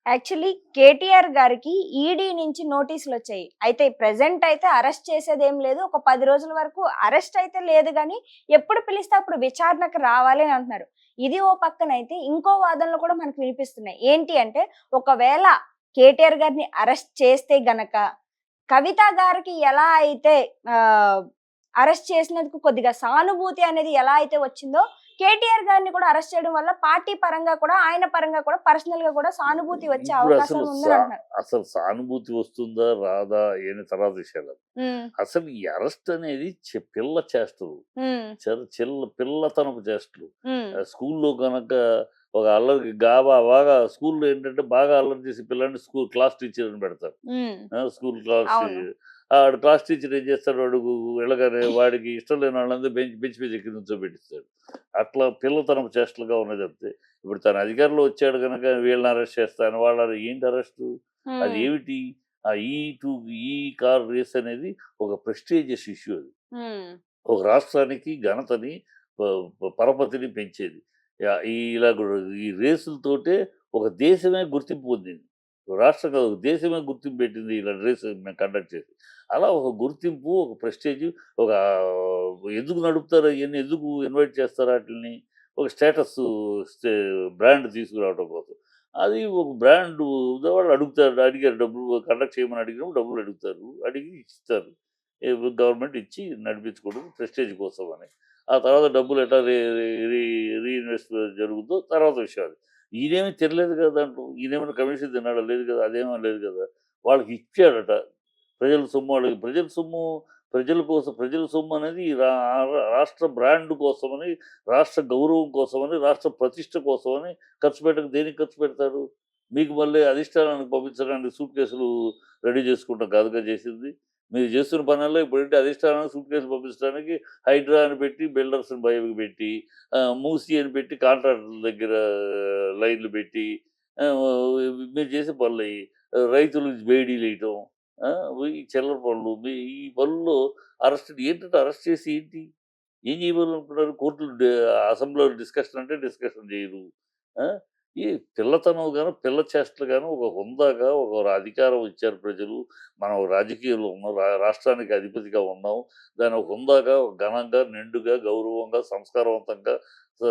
Actually KTR గారికి ED నుంచి నోటీసులొచ్చాయి. అయితే ప్రెజెంట్ అయితే అరెస్ట్ చేసేదేం లేదు. ఒక 10 రోజుల వరకు అరెస్ట్ అయితే లేదు గానీ, ఎప్పుడు పిలిస్తే అప్పుడు విచారణకు రావాలి అని అంటున్నారు. ఇది ఓ పక్కనైతే ఇంకో వాదనలు కూడా మనకు వినిపిస్తున్నాయి. ఏంటి అంటే, ఒకవేళ కేటీఆర్ గారిని అరెస్ట్ చేస్తే గనక, కవిత గారికి ఎలా అయితే ఆహ్, అరెస్ట్ చేసినందుకు కొద్దిగా సానుభూతి అనేది ఎలా అయితే వచ్చిందో, కేటీఆర్ గారిని కూడా అరెస్ట్ చేయడం వల్ల పార్టీ పరంగా కూడా, ఆయన పరంగా కూడా, పర్సనల్‌గా కూడా సానుభూతి వచ్చే ఇప్పుడు అవకాశాలు ఉందని అంటున్నారు. అసలు సానుభూతి వస్తుందా రాదా అని తర్వాత విషయాలు. హ్మ్. అసలు ఈ అరెస్ట్ అనేది పిల్ల చేష్టలు. హ్మ్. పిల్లతనపు చేష్టలు. హ్మ్. స్కూల్లో గనక ఒక అల్లరికి బాగా స్కూల్లో ఏంటంటే బాగా అల్లరి చేసి పిల్లాడిని క్లాస్ టీచర్ అని పెడతారు. హ్మ్. స్కూల్ క్లాస్ అవును. ఆడు క్లాస్ టీచర్ ఏం చేస్తాడు వాడు వెళ్ళగానే వాడికి ఇష్టం లేని వాళ్ళందరూ బెంచ్ మీద ఎక్కి నుంచోబెట్టిస్తాడు. అట్లా పిల్లతనపు చేష్టలుగా ఉన్నది అంతే. ఇప్పుడు తన అధికారంలో వచ్చాడు గనక వీళ్ళని అరెస్ట్ చేస్తాను వాళ్ళని ఏంటి అరెస్టు? అది హ్మ్. ఏమిటి? ఆ ఈ కార్ రేస్ అనేది ఒక ప్రెస్టీజియస్ ఇష్యూ అది. హ్మ్. ఒక రాష్ట్రానికి ఘనతని ప ప పరపతిని పెంచేది. ఇలా గూడా ఈ రేసులతోటే ఒక దేశమే గుర్తింపు పొందింది. రాష్ట్రం కాదు, ఒక దేశమే గుర్తింపు పెట్టింది ఇలా రేస్ మేము కండక్ట్ చేసి. అలా ఒక గుర్తింపు, ఒక ప్రెస్టీజ్, ఒక ఎందుకు నడుపుతారు అయన్నీ? ఎందుకు ఇన్వైట్ చేస్తారు ఆటిల్ని? ఒక స్టేటస్సు బ్రాండ్ తీసుకురావడం కోసం. అది ఒక బ్రాండు వాళ్ళు అడుగుతారు. అడిగారు డబ్బులు కండక్ట్ చేయమని అడిగినప్పుడు డబ్బులు అడుగుతారు. అడిగి ఇస్తారు. గవర్నమెంట్ ఇచ్చి నడిపించుకోవడం ప్రెస్టేజ్ కోసం అని. ఆ తర్వాత డబ్బులు ఎట్లా రీ రీ రీఇన్వెస్ట్ జరుగుద్దో తర్వాత విషయాలు. ఈయనేమి తినలేదు కదా దాంట్లో. ఈయనేమైనా కమిషన్ తిన్నాడా? లేదు కదా! అదేమో లేదు కదా! వాళ్ళకి ఇచ్చాడట. ప్రజల సొమ్ము వాళ్ళకి ప్రజల కోసం ప్రజల సొమ్ము అనేది రాష్ట్ర బ్రాండ్ కోసమని, రాష్ట్ర గౌరవం కోసమని, రాష్ట్ర ప్రతిష్ట కోసమని ఖర్చు పెట్టక దేనికి ఖర్చు పెడతారు? మీకు మళ్ళీ అధిష్టానానికి పంపించడానికి సూట్ కేసులు రెడీ చేసుకుంటాం కాదుగా చేసింది. మీరు చేస్తున్న పనుల్లో ఇప్పుడంటే అధిష్టానానికి సూట్ కేసులు పంపించడానికి హైడ్రా అని పెట్టి, బిల్డర్స్‌ని భయపెట్టి పెట్టి, మూసీ అని పెట్టి కాంట్రాక్టర్ల దగ్గర లైన్‌లు పెట్టి, ఆహ్, మీరు చేసే పనులయి. రైతులు బేడీలేయటం. ఆ! ఈ చిల్లర పనులు. ఈ పనుల్లో ఏంటంటే అరెస్ట్ చేసి ఏంటి? ఏం చేయమనుకుంటున్నారు? కోర్టులు అసెంబ్లీలో డిస్కషన్ అంటే డిస్కషన్ చేయరు. ఆ! ఈ పిల్లతనం గాను, పిల్ల చేష్టలు గాను ఒక హుందాగా ఒక అధికారం ఇచ్చారు ప్రజలు. మనం రాజకీయాల్లో ఉన్నాం. రాష్ట్రానికి అధిపతిగా ఉన్నాం. దాన్ని ఒక హుందాగా, ఒక ఘనంగా, నిండుగా, గౌరవంగా, సంస్కారవంతంగా స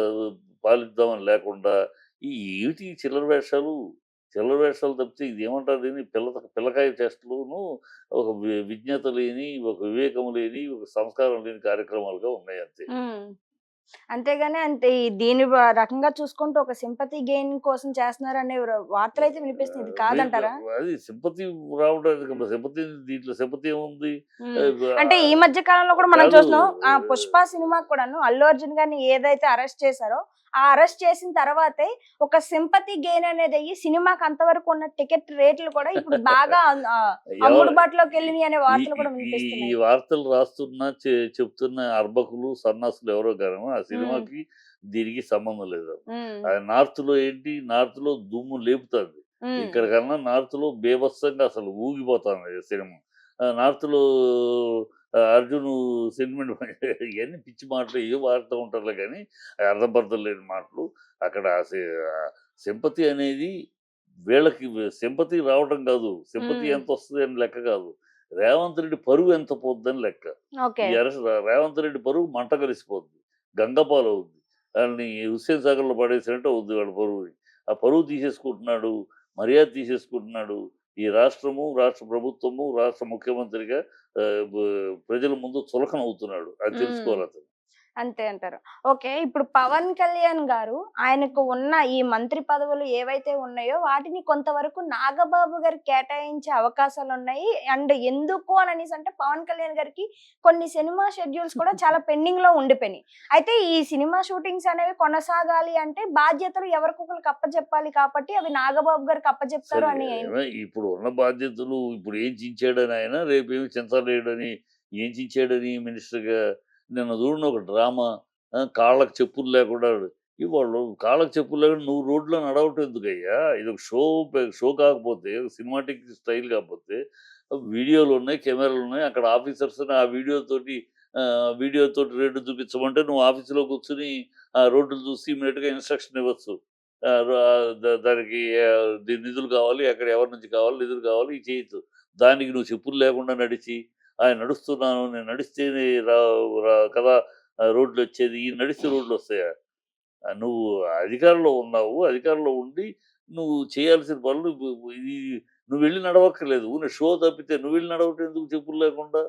పాలిద్దామని లేకుండా ఈ ఏమిటి ఈ చిల్లర వేషాలు? చిల్లర వేషాలు తప్పితే ఇదేమంటారు దీన్ని? పిల్లకాయ చేష్టలును, ఒక విజ్ఞత లేని, ఒక వివేకం లేని, ఒక సంస్కారం లేని కార్యక్రమాలుగా ఉన్నాయి అంతే. హ్మ్. అంతేగాని అంతే దీని రకంగా చూసుకుంటూ ఒక సింపతి గెయిన్ కోసం చేస్తున్నారనే వార్తలైతే వినిపిస్తున్నాయి. ఇది మీకు కాదంటారా? అది సింపతి రావడానికి దీంట్లో సింపతి ఏముంది? హ్మ్. ఆహ్, అంటే ఈ మధ్య కాలంలో కూడా మనం కాదు. చూస్తున్నాం. 'పుష్ప' సినిమాకి కూడాను అల్లు అర్జున్ గారిని ఏదైతే అరెస్ట్ చేశారో, ఆ అరెస్ట్ చేసిన తర్వాతే ఒక సింపతి గెయిన్ అనేదయ్యి సినిమాకి అంతవరకు ఉన్న టికెట్ రేట్లు కూడా ఇప్పుడు బాగా ఎవరు అమ్ముడుబాటులోకెళ్ళినియి అనే ఈ వార్తలు ఈ కూడా ఈ ఈ వినిపిస్తున్నాయి. వార్తలు రాస్తున్న, చెప్తున్న అర్భకులు, సన్నాసులు ఎవరో గాని ఆ హ్మ్. సినిమాకి దీనికి సంబంధం లేదు. హ్మ్. నార్త్‌లో ఏంటి? నార్త్‌లో దుమ్ము లేపుతాంది. హ్మ్. ఇక్కడ కన్నా నార్త్‌లో బీభత్సంగా అసలు ఊగిపోతాంది సినిమా. నార్త్‌లో 'అర్జున్' సెంటిమెంట్ ఇయన్నీ పిచ్చి మాటలు ఏవో వాడుతూ ఉంటారులే గానీ, అర్థం పర్థం లేని మాటలు. అక్కడ సింపతి అనేది వీళ్ళకి సింపతి రావటం కాదు. సింపతి హ్మ్. ఎంతొస్తది అని లెక్క కాదు. రేవంత్ రెడ్డి పరువు ఎంత పోద్దని లెక్క. ఓకే. ఈ అరెస్ట్ రేవంత్ రెడ్డి పరువు మంట కలిసిపోద్ది. గంగపాలవుద్ది. ఆళ్ళని హుస్సేన్ సాగర్‌లో పడేసినట్టు అవుద్ది వాడి పరువుని. ఆ పరువు తీసేసుకుంటున్నాడు. మర్యాద తీసేసుకుంటున్నాడు. ఈ రాష్ట్రము, రాష్ట్ర ప్రభుత్వము, రాష్ట్ర ముఖ్యమంత్రిగా ప్రజల ముందు చులకన అవుతున్నాడు. అది హ్మ్. తెలుసుకోవాలతను. అంతే అంటారు. ఓకే. ఇప్పుడు 'పవన్ కళ్యాణ్' గారు ఆయనకు ఉన్న ఈ మంత్రి పదవులు ఏవైతే ఉన్నాయో వాటిని కొంతవరకు నాగబాబు గారికి కేటాయించే అవకాశాలున్నాయి. అండ్ ఎందుకు అననేసంటే 'పవన్ కళ్యాణ్' గారికి కొన్ని సినిమా షెడ్యూల్స్ కూడా చాలా పెండింగ్‌లో ఉండిపోయినాయి. అయితే ఈ సినిమా షూటింగ్స్ అనేవి కొనసాగాలి అంటే బాధ్యతలు ఎవరికొకళ్ళకి అప్పజెప్పాలి కాబట్టి అవి నాగబాబు గారికి అప్పజెప్తారు సరే. అని ఇప్పుడు ఉన్న బాధ్యతలు ఇప్పుడు ఏం చించాడని ఆయన, రేపేమి చించలేడని, ఏం చించాడని మినిస్టర్‌గా నిన్న చూడండి ఒక డ్రామా. కాళ్ళకి చెప్పులు లేకుండా ఇవాళ కాళ్ళకి చెప్పులు లేకుండా నువ్వు రోడ్‌లో నడవటం ఎందుకయ్యా? ఇదొక షో కాకపోతే, సినిమాటిక్ స్టైల్ కాకపోతే, వీడియోలున్నాయి, కెమెరాలున్నాయి. అక్కడ ఆఫీసర్స్‌ని ఆ వీడియోతోటి రోడ్డు చూపించమంటే నువ్వు ఆఫీస్‌లో కూర్చొని ఆ రోడ్డులు చూసి ఇమ్మీడియేట్‌గా ఇన్‌స్ట్రక్షన్ ఇవ్వచ్చు. దానికి నిధులు కావాలి, అక్కడ ఎవరి నుంచి కావాలి, నిధులు కావాలి, ఇవి చేయొచ్చు. దానికి నువ్వు చెప్పులు లేకుండా నడిచి, ఆయన నడుస్తున్నాను, నేను నడిస్తేనే కదా రోడ్లొచ్చేది. ఈయన నడిస్తే రోడ్లొస్తాయా? నువ్వు అధికారంలో ఉన్నావు. అధికారంలో ఉండి నువ్వు చేయాల్సిన పనులు ఇది నువ్వెళ్లి నడవక్కర్లేదు. ఊరినే షో తప్పితే నువ్వెళ్లి నడవటం ఎందుకు చెప్పులు లేకుండా?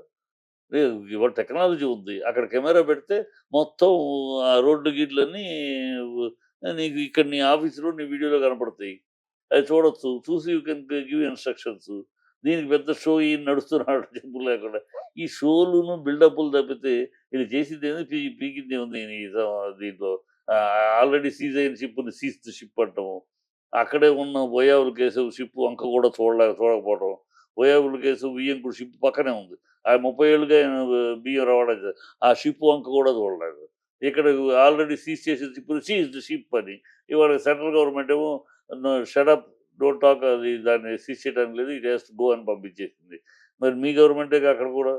లేదు ఇవాళ టెక్నాలజీ ఉంది. అక్కడ కెమెరా పెడితే మొత్తం ఆ రోడ్లు గీట్లన్నీ నీకు ఇక్కడ నీ ఆఫీస్‌లో నీ వీడియోలో కనపడతాయి. అది చూడొచ్చు. చూసి యూ కెన్ గివ్ ఇన్‌స్ట్రక్షన్స్. దీనికి పెద్ద షో ఈయన నడుస్తున్నాడు చెప్పులు లేకుండా. ఈ షోలును, బిల్డప్పులు తప్పితే ఈళ్ళు చేసిందేంది పీకిందేముంది దీంట్లో. ఆల్రెడీ సీజ్ అయిన షిప్‌ని సీజ్ ది షిప్ అంటము. అక్కడే ఉన్న బోయావుల కేశవ్ షిప్ వంక కూడా చూడకపోవడం. బోయావుల కేశవ్ వియ్యంకుడు షిప్ పక్కనే ఉంది. ఆ 30 ఏళ్లుగా ఆయన బియ్యం రవాణా ఆ షిప్ వంక కూడా చూడలేదు. ఇక్కడ ఆల్రెడీ సీజ్ చేసిన షిప్‌ని సీజ్డ్ షిప్ అని. ఇవాళ సెంట్రల్ గవర్నమెంట్ ఏమో షట్ అప్, డోంట్ టాక్ అది దాన్ని సీజ్ చేయడానికి లేదు. ఇట్ హాస్ టు గో అని పంపించేసింది. మరి మీ గవర్నమెంటేగా అక్కడ కూడా.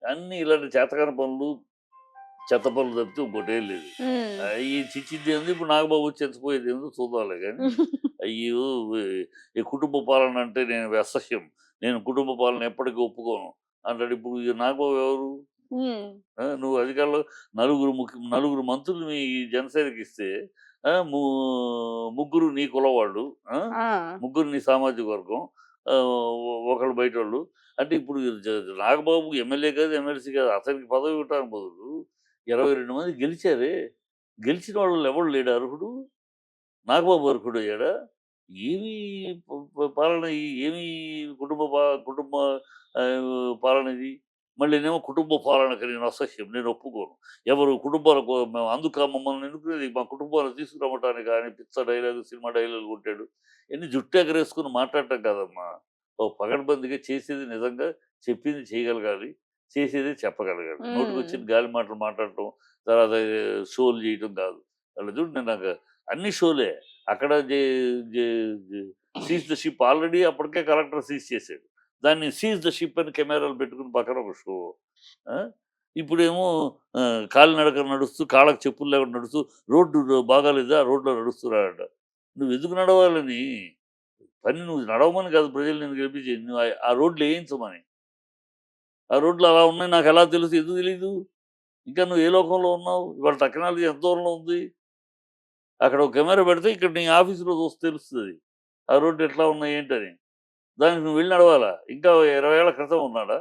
అన్నీ ఇలాంటి చేతకాని పనులు, చెత్త పనులు తప్పితే ఇంకోటేం లేదు. హ్మ్. ఈ చిచ్చిదేంది ఇప్పుడు నాగబాబు వచ్చి చచ్చిపోయేదేందో చూద్దాంలే గానీ, అయ్యో! ఈ కుటుంబ పాలన అంటే నేను అసహ్యం. నేను కుటుంబ పాలన ఎప్పటికి ఒప్పుకోను అంటాడు. ఇప్పుడు ఈ నాగబాబు ఎవరు? హ్మ్. నువ్వు అధికారంలో నలుగురు మంత్రులు మీ జనసేనకిస్తే ఆ! ము ముగ్గురు నీ కులం వాళ్ళు. ఆ! ఆ! ముగ్గురు నీ సామాజిక వర్గం. ఒకళ్ళు బయటోళ్ళు. అంటే ఇప్పుడు నాగబాబు ఎమ్మెల్యే కాదు, ఎమ్మెల్సీ కాదు. అతనికి పదవి ఇవ్వటానికి బదులు 22 మంది గెలిచారే! గెలిచిన వాళ్ళలో ఎవడు లేడా అర్హుడు? నాగబాబు అర్హుడయ్యాడా? ఏమి పాలన ఏమి కుటుంబ పాలన ఇది? మళ్ళీనేమో కుటుంబ పాలనకి నేను అసహ్యం. నేను ఒప్పుకోను. ఎవరు కుటుంబాలకు మేము అందుకా మమ్మల్ని ఎన్నుకునేది మా కుటుంబాన్ని తీసుకురమ్మటానికి అని పిచ్చ డైలాగు, సినిమా డైలాగులు కొట్టాడు. ఇయన్నీ జుట్టు ఎగరేసుకొని మాట్లాడటం కాదమ్మా. పకడ్బందీగా చేసేది నిజంగా చెప్పింది చేయగలగాలి. చేసేది చెప్పగలగాలి. హ్మ్. నోటికొచ్చిన గాలి మాటలు మాట్లాడటం, తర్వాత షోలు చేయటం కాదు. అలా చూడు నేను నాకు అన్ని షోలే. అక్కడ జే జే జే సీజ్ ద షిప్ ఆల్రెడీ అప్పటికే కలెక్టర్ సీజ్ చేసాడు. దాన్ని సీజ్ ద షిప్ అని కెమెరాలు పెట్టుకుని పక్కన ఒక షో. ఆ! ఇప్పుడేమో కాలినడకన నడుస్తూ, కాళ్ళకి చెప్పులు లేకుండా నడుస్తూ, రోడ్డు బాగాలేదా? రోడ్‌లో నడుస్తున్నాడట. నువ్వెందుకు నడవాలని? పని నువ్వు నడవమని కాదు ప్రజలు నిన్ను గెలిపించింది. నువ్వు ఆ రోడ్లు ఏయించమని. ఆ రోడ్లు అలా ఉన్నాయి నాకెలా తెలుసు? ఎందుకు తెలీదు? ఇంకా నువ్వు ఏ లోకంలో ఉన్నావు? ఇవాళ టెక్నాలజీ ఎంత దూరంలో ఉంది? అక్కడ ఒక కెమెరా పెడితే ఇక్కడ నీ ఆఫీస్‌లో చూస్తే తెలుస్తది. ఆ రోడ్డు ఎట్లా ఉన్నాయి ఏంటని. దానికి నువ్వు వెళ్లి నడవాలా? ఇంకా 20 ఏళ్ల క్రితం ఉన్నాడా?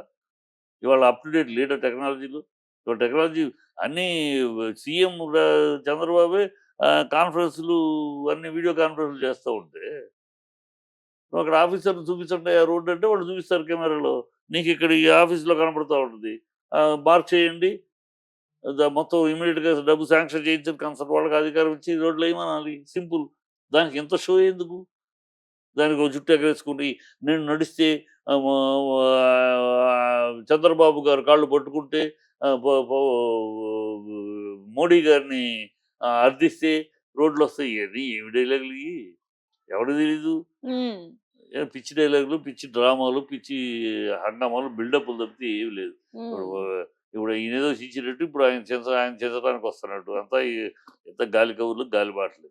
ఇవాళ అప్ టు డేట్ లేడా టెక్నాలజీలో? ఇవాళ టెక్నాలజీ అన్నీ సీఎం చంద్రబాబే కాన్ఫరెన్స్‌లు అన్నీ వీడియో కాన్ఫరెన్స్‌లు చేస్తా ఉంటే, నువ్వు అక్కడ ఆఫీసర్‌ని చూపించండి ఆ రోడ్ అంటే వాళ్ళు చూపిస్తారు కెమెరాలో. నీకిక్కడ ఈ ఆఫీస్‌లో కనపడతా ఉంటది. మార్క్ చేయండి. మొత్తం ఇమ్మీడియేట్‌గా డబ్బు శాంక్షన్ చేయించిన కన్సర్న్ వాళ్ళకి అధికారం ఇచ్చి రోడ్లు ఎయమనాలి. సింపుల్. దానికి ఇంత షో ఎందుకు? దానికి ఒక జుట్టు ఎగరేసుకొని నేను నడిస్తే చంద్రబాబు గారు కాళ్ళు పట్టుకుంటే ఆహ్, ప ప మోడీ గారిని అర్థిస్తే రోడ్లొస్తాయి. ఏమి డైలాగులియి? ఎవడికి తెలీదు? హ్మ్. పిచ్చి డైలాగులు, పిచ్చి డ్రామాలు, పిచ్చి హంగామాలు, బిల్డప్పులు తప్పితే ఏమి లేదు. ఇప్పుడు హ్మ్. ఇప్పుడు ఈయనేదో చించినట్టు ఇప్పుడు ఆయన చించడానికొస్తున్నాడు. అంతా ఎంత గాలి కబుర్లు, గాలి మాటలు.